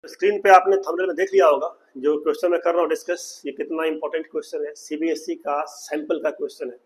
Screen पे आपने thumbnail में देख लिया होगा जो क्वेश्चन मैं कर रहा हूँ डिस्कस, ये कितना इंपॉर्टेंट क्वेश्चन है। सीबीएसई का सैंपल का क्वेश्चन है,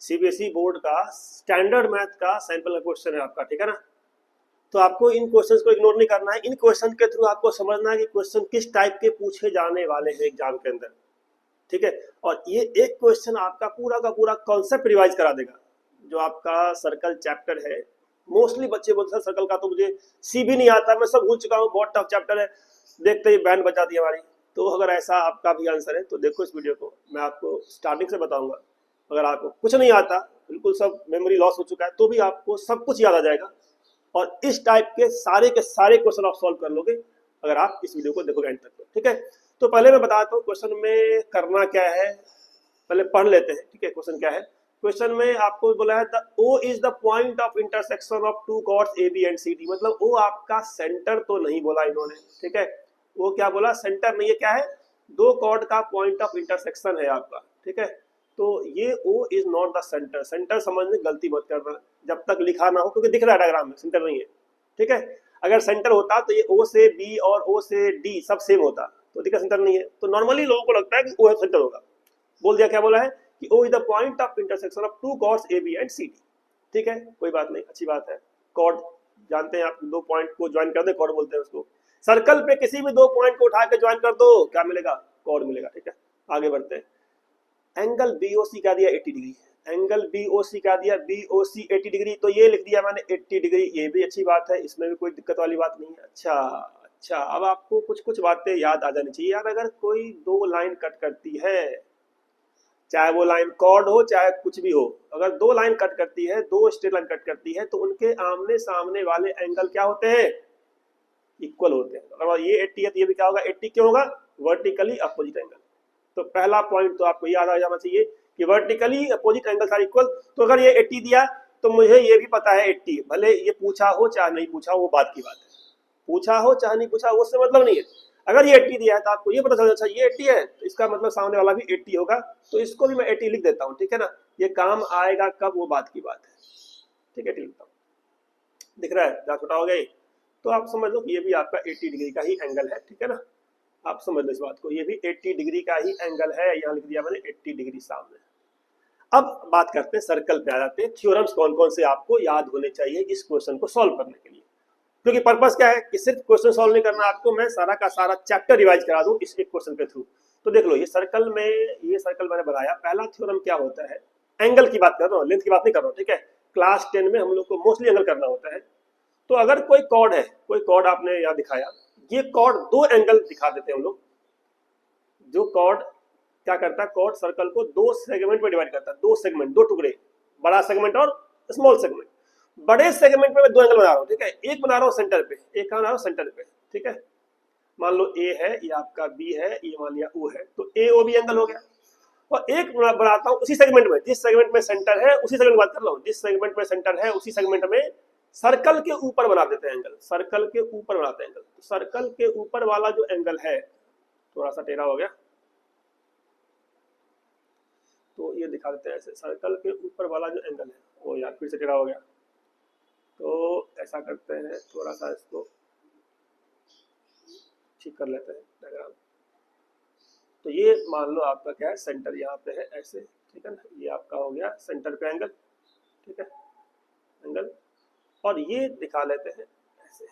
सीबीएसई बोर्ड का स्टैंडर्ड मैथ का सैंपल का क्वेश्चन है आपका, ठीक है ना। तो आपको इन क्वेश्चंस को इग्नोर नहीं करना है, इन क्वेश्चन के थ्रू आपको समझना है कि क्वेश्चन किस टाइप के पूछे जाने वाले हैं एग्जाम के अंदर, ठीक है। और ये एक क्वेश्चन आपका पूरा का पूरा कॉन्सेप्ट रिवाइज करा देगा। जो आपका सर्कल चैप्टर है, मोस्टली बच्चे बोलते हैं सर्कल का तो मुझे सी भी नहीं आता, मैं सब भूल चुका हूँ, बहुत टफ चैप्टर है, देखते ही बैंड बजा दी हमारी। तो अगर ऐसा आपका भी आंसर है तो देखो इस वीडियो को, मैं आपको स्टार्टिंग से बताऊंगा। अगर आपको कुछ नहीं आता, बिल्कुल सब मेमोरी लॉस हो चुका है, तो भी आपको सब कुछ याद आ जाएगा और इस टाइप के सारे क्वेश्चन आप सॉल्व कर लोगे अगर आप इस वीडियो को देखोगे एंड तक, ठीक है। तो पहले मैं बताता हूँ क्वेश्चन में करना क्या है, पहले पढ़ लेते हैं, ठीक है। क्वेश्चन क्या है, क्वेश्चन में आपको बोला है the O is the point of intersection of two chords A B and C D. मतलब ओ आपका सेंटर तो नहीं बोला इन्होंने, ठीक है। वो क्या बोला, सेंटर नहीं है, क्या है, दो कॉर्ड का पॉइंट ऑफ इंटरसेक्शन है आपका, ठीक है। तो ये O is not the centre, centre समझने गलती मत करना जब तक लिखा ना हो, क्योंकि दिख रहा है डायग्राम में सेंटर नहीं है, ठीक है। अगर सेंटर होता तो ये ओ से बी और ओ से डी सब सेम होता, तो दिखा सेंटर नहीं है, तो नॉर्मली लोगों को लगता है कि ओ सेंटर होगा। बोल दिया, क्या बोला है कि O is the point of intersection of two chords A B and C D, ठीक है। कोई बात नहीं, अच्छी बात है। कॉर्ड जानते हैं आप, दो पॉइंट को ज्वाइन कर दे कॉर्ड बोलते हैं उसको। सर्कल पे किसी भी दो पॉइंट को उठा के ज्वाइन कर दो, क्या मिलेगा, कॉर्ड मिलेगा, ठीक है। आगे बढ़ते हैं। एंगल बीओसी का दिया 80 डिग्री, एंगल बीओसी का दिया बीओसी 80 डिग्री, तो ये लिख दिया मैंने 80 डिग्री, ये भी अच्छी बात है, इसमें भी कोई दिक्कत वाली बात नहीं है। अच्छा, अब आपको कुछ कुछ बातें याद आ जानी चाहिए यार। अगर कोई दो लाइन कट करती है, चाहे वो लाइन कॉर्ड हो चाहे कुछ भी हो, अगर दो लाइन कट करती है, दो स्ट्रेट लाइन कट करती है, तो उनके आमने सामने वाले एंगल क्या होते हैं, इक्वल होते हैं। अगर ये 80 है तो ये भी क्या होगा, 80 क्यों होगा, वर्टिकली अपोजिट एंगल। तो पहला पॉइंट तो आपको याद आ जाना चाहिए कि vertically opposite angles are equal. तो अगर ये 80 दिया तो मुझे ये भी पता है 80, भले ये पूछा हो चाहे नहीं पूछा हो, वो बात की बात है, पूछा हो चाहे नहीं पूछा हो उससे मतलब नहीं है। अगर ये 80 दिया है तो आपको ये पता चलना चाहिए ये 80 है, तो इसका मतलब सामने वाला भी 80 होगा, तो इसको भी मैं 80 लिख देता हूँ, ठीक है ना। ये काम आएगा कब, वो बात की बात है, ठीक है। 80 लिखता हूँ, दिख रहा है, जहाँ छोटा हो गया, तो आप समझ लो कि ये भी आपका 80 डिग्री का ही एंगल है, ठीक है ना। आप समझ लो इस बात को, ये भी 80 डिग्री का ही एंगल है, यहाँ लिख दिया मैंने 80 डिग्री सामने। अब बात करते हैं, सर्कल पे आ जाते हैं, थ्योरम्स कौन कौन से आपको याद होने चाहिए इस क्वेश्चन को सॉल्व करने के लिए। क्योंकि पर्पस क्या है कि सिर्फ क्वेश्चन सॉल्व नहीं करना आपको, मैं सारा का सारा चैप्टर रिवाइज करा दूं इस एक क्वेश्चन के थ्रू। तो देख लो, ये सर्कल में, ये सर्कल मैंने बनाया, पहला थ्योरम क्या होता है, एंगल की बात कर रहा हूँ, लेंथ की बात नहीं कर रहा हूँ, ठीक है। क्लास 10 में हम लोग को मोस्टली एंगल करना होता है। तो अगर कोई कॉर्ड है, कोई कॉर्ड आपने यहाँ दिखाया, ये कॉर्ड दो एंगल दिखा देते हैं हम लोग। जो कॉर्ड क्या करता है, कॉर्ड सर्कल को दो सेगमेंट में डिवाइड करता है, दो सेगमेंट, दो टुकड़े, बड़ा सेगमेंट और स्मॉल सेगमेंट। बड़े सेगमेंट में मैं दो एंगल बना रहा हूँ, ठीक है। एक बना रहा हूँ सेंटर पे, एक बना रहा हूँ सेंटर पे, ठीक है। मान लो ए है, ये आपका बी है, ये मान लिया ओ है, तो ए ओ बी एंगल हो गया। और एक बनाता हूँ उसी सेगमेंट में, जिस सेगमेंट में सेंटर है उसी सेगमेंट की बात कर रहा हूँ, जिस सेगमेंट में सेंटर है उसी सेगमेंट में सर्कल के ऊपर बना देते हैं एंगल, सर्कल के ऊपर बनाते हैं एंगल। तो सर्कल के ऊपर वाला जो एंगल है, थोड़ा सा टेढ़ा हो गया, तो ये दिखा देते हैं ऐसे, सर्कल के ऊपर वाला जो एंगल है, वो यार फिर से टेढ़ा हो गया, तो ऐसा करते हैं, थोड़ा सा इसको ठीक कर लेते हैं डायग्राम। तो ये मान लो आपका क्या है, सेंटर यहाँ पे है ऐसे, ठीक है ना, ये आपका हो गया सेंटर पे एंगल, ठीक है, एंगल। और ये दिखा लेते हैं ऐसे,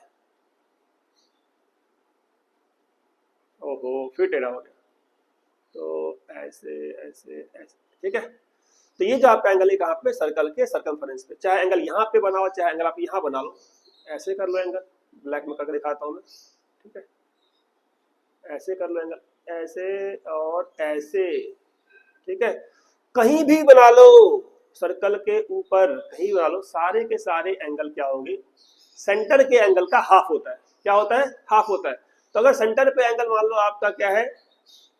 ओहो फिर टेढ़ा हो गया, तो ऐसे ऐसे ऐसे, ठीक है। तो ये जो आपका एंगल है कहाँ पे, सर्कल के सर्कमफरेंस पे, चाहे एंगल यहाँ पे बना हो चाहे एंगल आप यहाँ बना लो, ऐसे कर लो एंगल, ब्लैक में करके दिखाता हूँ मैं, ठीक है। ऐसे कर लो एंगल, ऐसे और ऐसे, ठीक है। कहीं भी बना लो सर्कल के ऊपर, कहीं बना लो, सारे के सारे एंगल क्या होंगे, सेंटर के एंगल का हाफ होता है। क्या होता है, हाफ होता है। तो अगर सेंटर पे एंगल मान लो आपका क्या है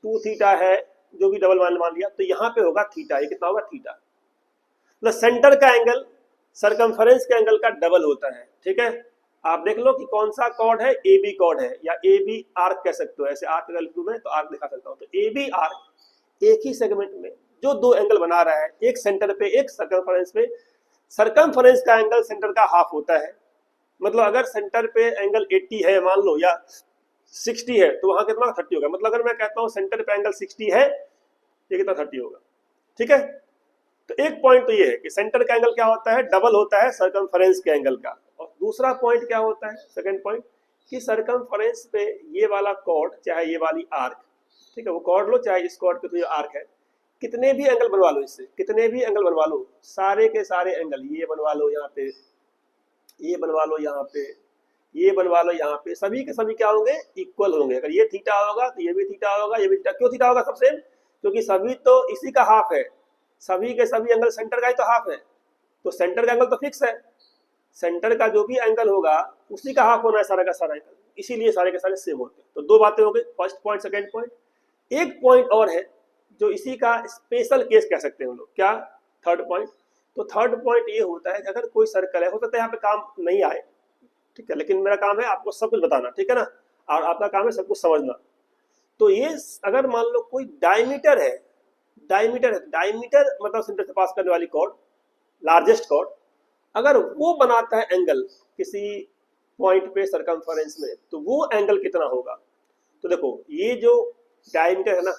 2 थीटा है, जो भी डबल मान लिया, तो यहाँ पे होगा थीटा, ये कितना होगा थीटा। मतलब सेंटर का एंगल सर्कमफरेंस के एंगल का डबल होता है, ठीक है। आप देख लो कि कौन सा कॉर्ड है, ए बी कॉर्ड है, या ए बी आर्क कह सकते हो, ऐसे आर्क अगर लिखूं मैं तो आर्क दिखा सकता हूँ। तो ए बी आर्क एक ही सेगमेंट में जो दो एंगल बना रहा है, एक सेंटर पे एक सर्कमफरेंस पे, सर्कमफरेंस का एंगल सेंटर का हाफ होता है। मतलब अगर सेंटर पे एंगल 80 है मान लो, या 60 है तो वहां कितना 30 होगा। मतलब अगर मैं कहता हूँ सेंटर पे एंगल 60 है, ये कितना 30 होगा। ठीक है, तो एक पॉइंट तो ये है कि सेंटर का एंगल क्या होता है, डबल होता है सर्कमफरेंस के एंगल का। और दूसरा पॉइंट क्या होता है, सेकंड पॉइंट, कि सर्कमफरेंस पे ये वाला कॉर्ड चाहे ये वाली आर्क, ठीक है, वो कॉर्ड लो चाहे इस कॉर्ड के तो ये आर्क है, कितने भी एंगल बनवा लो, इससे कितने भी एंगल बनवा लो, सारे के सारे एंगल, ये बनवा लो यहाँ पे, ये बनवा लो यहाँ पे, ये बनवा लो यहाँ पे, सभी के सभी क्या होंगे, इक्वल होंगे। अगर ये थीटा होगा तो ये भी थीटा होगा, ये भी थीटा। क्यों थीटा होगा सब सेम, क्योंकि सभी तो इसी का हाफ है, सभी के सभी एंगल सेंटर का ही तो हाफ है, तो सेंटर का एंगल तो फिक्स है, सेंटर का जो भी एंगल होगा उसी का हाफ होना है सारा का सारा एंगल, इसीलिए सारे के सारे सेम होते हैं। तो दो बातें हो गई, फर्स्ट पॉइंट सेकंड पॉइंट। एक पॉइंट और है जो इसी का स्पेशल केस कह सकते हैं हम लोग, क्या, थर्ड पॉइंट। तो थर्ड पॉइंट ये होता है कि अगर कोई सर्कल है, हो सकता है यहाँ पे काम नहीं आए, ठीक है, लेकिन मेरा काम है आपको सब कुछ बताना, ठीक है ना, और आपका काम है सब कुछ समझना। तो ये अगर मान लो कोई डायमीटर है, डायमीटर है, डायमीटर मतलब सेंटर से पास करने वाली कॉर्ड, लार्जेस्ट कॉर्ड, अगर वो बनाता है एंगल किसी पॉइंट पे सर्कमफरेंस में, तो वो एंगल कितना होगा। तो देखो ये जो डायमीटर है ना,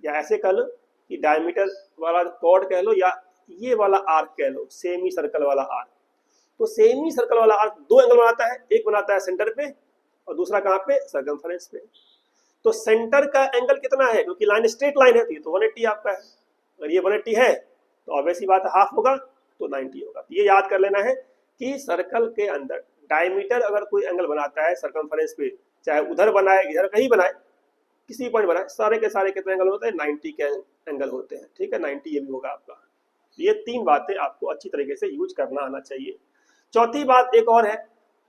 या ऐसे कह लो कि डायमीटर वाला कॉर्ड कह लो, या ये वाला आर्क कह लो, सेमी सर्कल वाला आर्क। तो सेमी सर्कल वाला आर्क दो एंगल बनाता है, एक बनाता है सेंटर पे और दूसरा कहाँ पे, सर्कमफरेंस पे। तो सेंटर का एंगल कितना है, क्योंकि लाइन स्ट्रेट लाइन है, तो 180 आपका है। अगर ये 180 है तो ऑब्वियसली बात है हाफ होगा, तो 90 होगा। तो ये याद कर लेना है कि सर्कल के अंदर डायमीटर अगर कोई एंगल बनाता है सर्कमफरेंस पे, चाहे उधर बनाए इधर कहीं बनाए, किसी पॉइंट बनाए, सारे के सारे कितने एंगल होते हैं, 90 के एंगल होते हैं। ठीक है, 90 ये भी होगा आपका। ये तीन बातें आपको अच्छी तरीके से यूज करना आना चाहिए। चौथी बात एक और है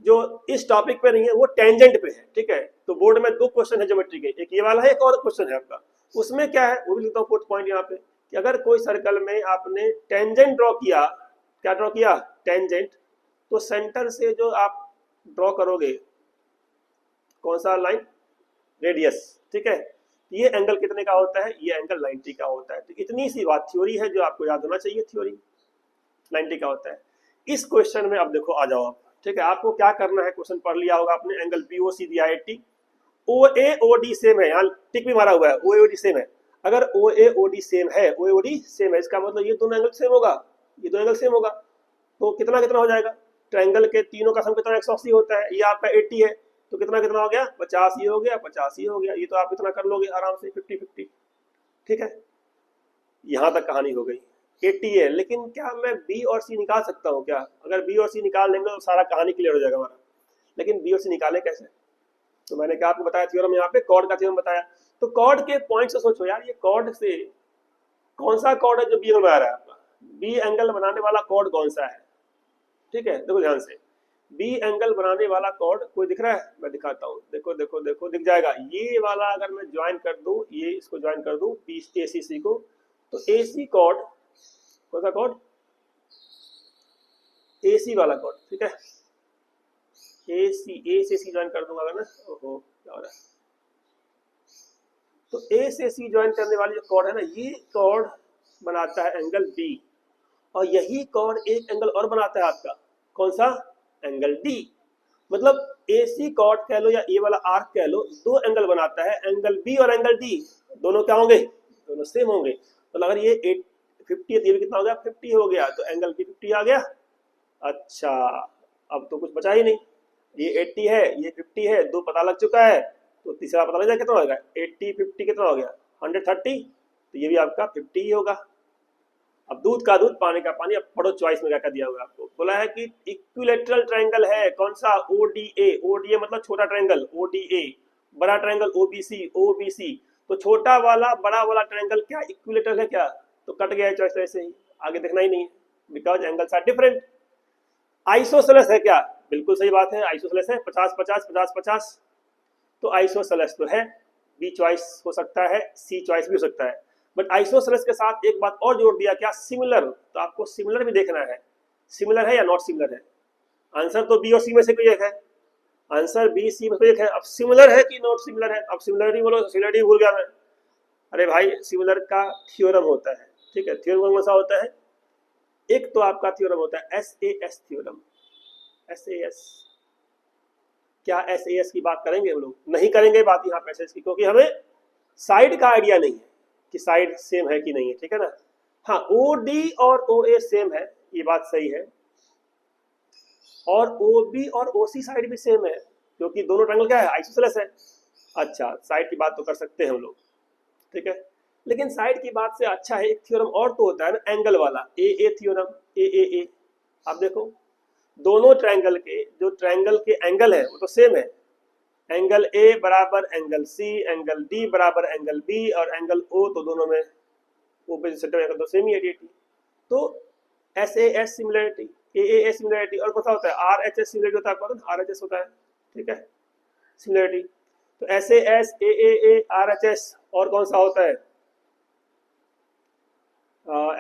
जो इस टॉपिक पे नहीं है, वो टेंजेंट पे है। ठीक है, तो बोर्ड में दो क्वेश्चन है ज्योमेट्री के, एक ये वाला है, एक और क्वेश्चन है आपका। उसमें क्या है वो भी लिखता हूँ फोर्थ पॉइंट यहाँ पे, कि अगर कोई सर्कल में आपने टेंजेंट ड्रॉ किया, क्या ड्रॉ किया, टेंजेंट, तो सेंटर से जो आप ड्रॉ करोगे कौन सा लाइन, रेडियस, ठीक है, ये एंगल कितने का होता है, ये एंगल 90 का होता है। तो इतनी सी बात थ्योरी है जो आपको याद होना चाहिए, थ्योरी 90 का होता है। इस क्वेश्चन में अब देखो आ जाओ आप, ठीक है, आपको क्या करना है, क्वेश्चन पढ़ लिया होगा आपने, एंगल बीओसी दिया है 80, ओ ए ओ डी सेम है, यहाँ टिक भी मारा हुआ है, ओ ए ओ डी सेम है। अगर ओ ए ओ डी सेम है, ओ ए ओ डी सेम है, इसका मतलब ये दोनों एंगल सेम होगा, ये दो एंगल सेम होगा। तो कितना कितना हो जाएगा, ट्रायंगल के तीनों का सम कितना 180 होता है, ये आपका 80 है, तो कितना कितना हो गया, 50 ही हो गया, 50 ही हो गया। ये तो आप इतना कर लोगे आराम से 50-50। ठीक है, यहाँ तक कहानी हो गई। 80 है, लेकिन क्या मैं बी और सी निकाल सकता हूँ क्या, अगर बी और सी निकाल देंगे तो सारा कहानी क्लियर हो जाएगा हमारा। लेकिन बी और सी निकाले कैसे, तो मैंने क्या आपको बताया थ्योरम, यहाँ पे कॉर्ड का थ्योरम बताया। तो कॉर्ड के पॉइंट से सोचो यार, ये कॉर्ड से कौन सा कॉर्ड है जो बी एंगल बना रहा है आपका, बी एंगल बनाने वाला कॉर्ड कौन सा है। ठीक है, देखो ध्यान से, बी एंगल बनाने वाला कॉर्ड कोई दिख रहा है, मैं दिखाता हूँ, देखो देखो देखो दिख जाएगा। ये वाला अगर मैं ज्वाइन कर दूं, ये इसको ज्वाइन कर दूं बी ए सी सी को, तो ए सी कॉर्ड, कौन सा कॉर्ड, ए सी वाला कॉर्ड, ठीक है, ए से सी ज्वाइन कर दूंगा अगर मैं, ओहो क्या हो रहा है, तो ए से सी ज्वाइन करने वाली जो कॉर्ड है ना, ये कॉर्ड बनाता है एंगल बी, और यही कॉर्ड एक एंगल और बनाता है आपका, कौन सा, एंगल डी। मतलब ए सी कॉर्ड कह लो या ए वाला आर्क कह लो, दो एंगल बनाता है, एंगल बी और एंगल डी, दोनों क्या होंगे, दोनों सेम होंगे। तो अगर ये 50 है तो ये भी कितना हो गया, 50 हो गया, तो एंगल बी 50 आ गया। अच्छा, अब तो कुछ बचा ही नहीं, ये 80 है, ये 50 है, दो पता लग चुका है, तो तीसरा पता लग जाए कितना होगा, 80 50 कितना हो गया, 130, तो ये भी आपका 50 ही होगा। अब दूध का दूध पानी का पानी। अब पढ़ो चॉइस में क्या क्या दिया हुआ है आपको, बोला है कि इक्विलेटरल ट्रायंगल है, कौन सा, ओडीए, ओडीए मतलब छोटा ट्रायंगल, ओडीए, बड़ा ट्रायंगल ओबीसी, ओबीसी। तो छोटा वाला बड़ा वाला ट्रायंगल क्या इक्विलेटरल है क्या, तो कट गया है चॉइस, ऐसे ही आगे देखना ही नहीं है, because angles are different. Isosceles है क्या, बिल्कुल सही बात है, आइसोसेलेस है, 50-50 50-50, तो आइसोसेलेस तो है, बी चॉइस हो सकता है, सी चॉइस भी हो सकता है। बट आइसोसेलेस के साथ एक बात और जोड़ दिया, क्या, सिमिलर। तो आपको सिमिलर भी देखना है, सिमिलर है या नॉट सिमिलर है। आंसर तो बी और सी में से कोई एक है, आंसर बी सी में से एक है। अब सिमिलर है कि नॉट सिमिलर है, अब सिमिलरिटी बोलो, सिमिलरिटी भूल गया मैं। अरे भाई, सिमिलर का थ्योरम होता है, ठीक है, थ्योरम कौन सा होता है, एक तो आपका थ्योरम होता है S A S theorem, S A S, क्या SAS की बात करेंगे हम लोग? नहीं करेंगे बात यहाँ पे SAS की, क्योंकि हमें साइड का आइडिया नहीं है कि साइड सेम है कि नहीं है, ठीक है ना। हाँ, OD और OA सेम है, ये बात सही है, और OB और OC साइड भी सेम है, क्योंकि दोनों ट्रायंगल क्या है, आइसोसेलेस है। अच्छा, साइड की बात तो कर सकते हैं हम लोग, ठीक है। लेकिन साइड की बात से अच्छा है एक थ्योरम और तो होता है ना, एंगल वाला, AA थ्योरम, AAA। आप देखो दोनों ट्रायंगल के, जो ट्रायंगल के एंगल है वो तो सेम है, एंगल A बराबर एंगल C, एंगल D बराबर एंगल B, और एंगल O तो दोनों में ओपोजिट सेंटर एंगल तो सेम ही है, DT। तो SAS सिमिलरिटी, AAA सिमिलरिटी, और कौन सा होता है, RHS सिमिलरिटी होता है, आपको पता है RHS होता है, ठीक है, सिमिलरिटी। तो SAS AAA RHS, और कौन सा होता है,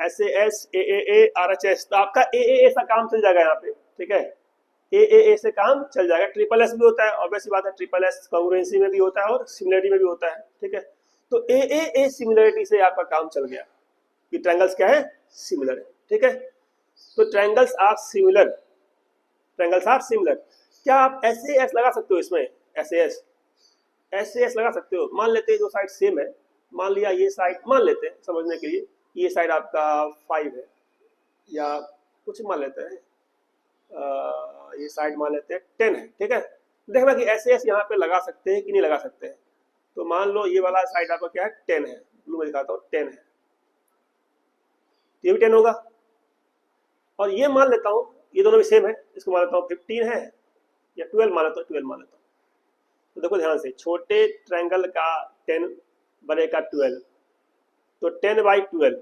SAS AAA RHS। तो आपका AAA से काम चल जाएगा यहाँ पे, ठीक है, AAA से काम चल जाएगा। ट्रिपल S भी होता है, ऑब्वियसली बात है, ट्रिपल S कॉन्ग्रुएंसी में भी होता है और सिमिलरिटी में भी होता है, ठीक है। तो AAA सिमिलरिटी से आपका काम चल गया कि ट्रायंगल्स क्या है, सिमिलर है, ठीक है। तो triangles are similar, triangles are similar. क्या आप SAS लगा सकते हो इसमें, SAS लगा सकते हो। मान लेते हैं जो साइड सेम है, मान लिया ये साइड, मान लेते हैं समझने के लिए ये साइड आपका 5 है, या कुछ मान लेते हैं ये साइड मान लेते हैं 10 है, ठीक है। देखना कि SAS यहाँ पे लगा सकते हैं कि नहीं लगा सकते हैं। तो मान लो ये वाला साइड आपका क्या है, 10 है, ब्लू में दिखाता हूँ 10 है, ये भी 10 होगा। और ये मान लेता हूँ ये दोनों भी सेम है, इसको मान लेता हूँ 15 है, या 12 मान लेता हूँ, 12 मान लेता हूँ। तो देखो ध्यान से, छोटे ट्रायंगल का 10, बड़े का 12, तो 10/12,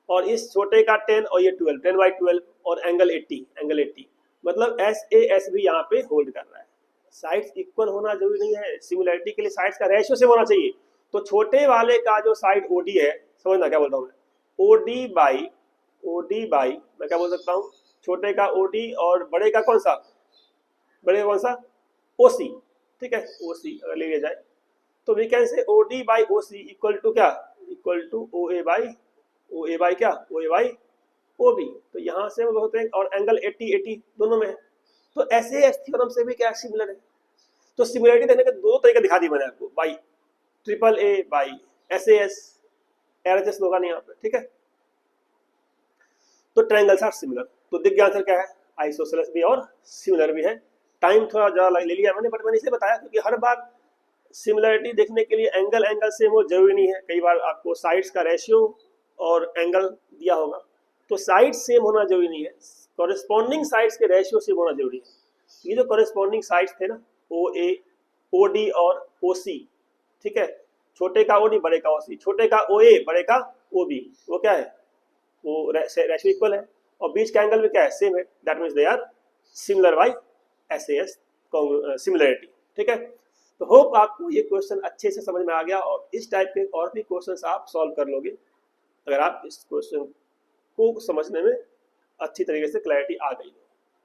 और इस छोटे का 10 और ये 12, 10/12, और एंगल 80, एंगल 80, मतलब SAS भी यहाँ पे होल्ड कर रहा है। साइड्स इक्वल होना जरूरी नहीं है, सिमिलरिटी के लिए साइड्स का रेशियो सेम होना चाहिए। तो छोटे वाले का जो साइड OD है, समझना क्या बोलता हूँ मैं, OD बाई मैं क्या बोल सकता हूँ, छोटे का OD और बड़े का कौन सा, बड़े का कौन सा, OC, ठीक है, OC अगर ले लिया जाए तो we can say OD by OC equal to क्या, इक्वल टू OA बाई क्या, OA बाई OB। तो यहाँ से वो होते हैं, और एंगल 80 दोनों में है। तो SAS थ्योरम से भी क्या सिमिलर है। तो सिमिलरिटी देने के दो तरीके दिखा दी मैंने आपको, by AAA by SAS, RHS होगा नहीं यहाँ पे, ठीक है। तो ट्रायंगल्स आर सिमिलर, तो दिख गया आंसर क्या है, आइसोसेलेस भी और सिमिलर भी है। टाइम थोड़ा ज़्यादा ले लिया मैंने, बट मैंने इसलिए बताया क्योंकि हर बार सिमिलरिटी देखने के लिए एंगल सेम हो जरूरी नहीं है, कई बार आपको साइड्स का रेशियो और एंगल दिया होगा, तो साइड्स सेम होना जरूरी नहीं है, कॉरेस्पॉन्डिंग साइड्स के रेशियो सेम होना जरूरी है। ये जो कॉरेस्पॉन्डिंग साइड्स थे ना, OA, OD और OC, ठीक है, छोटे का OD, बड़े का OC, छोटे का OA, बड़े का OB, वो क्या है, वो रेशियो इक्वल है, और बीच का एंगल भी क्या है, सेम है, that means they are similar by SAS similarity, ठीक है। तो होप आपको ये क्वेश्चन अच्छे से समझ में आ गया, और इस टाइप के और भी क्वेश्चंस आप सॉल्व कर लोगे अगर आप इस क्वेश्चन को समझने में अच्छी तरीके से क्लैरिटी आ गई हो,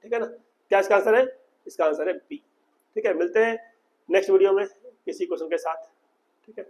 ठीक है ना। क्या इसका आंसर है, इसका आंसर है B, ठीक है। मिलते हैं नेक्स्ट वीडियो में किसी क्वेश्चन के साथ, ठीक है।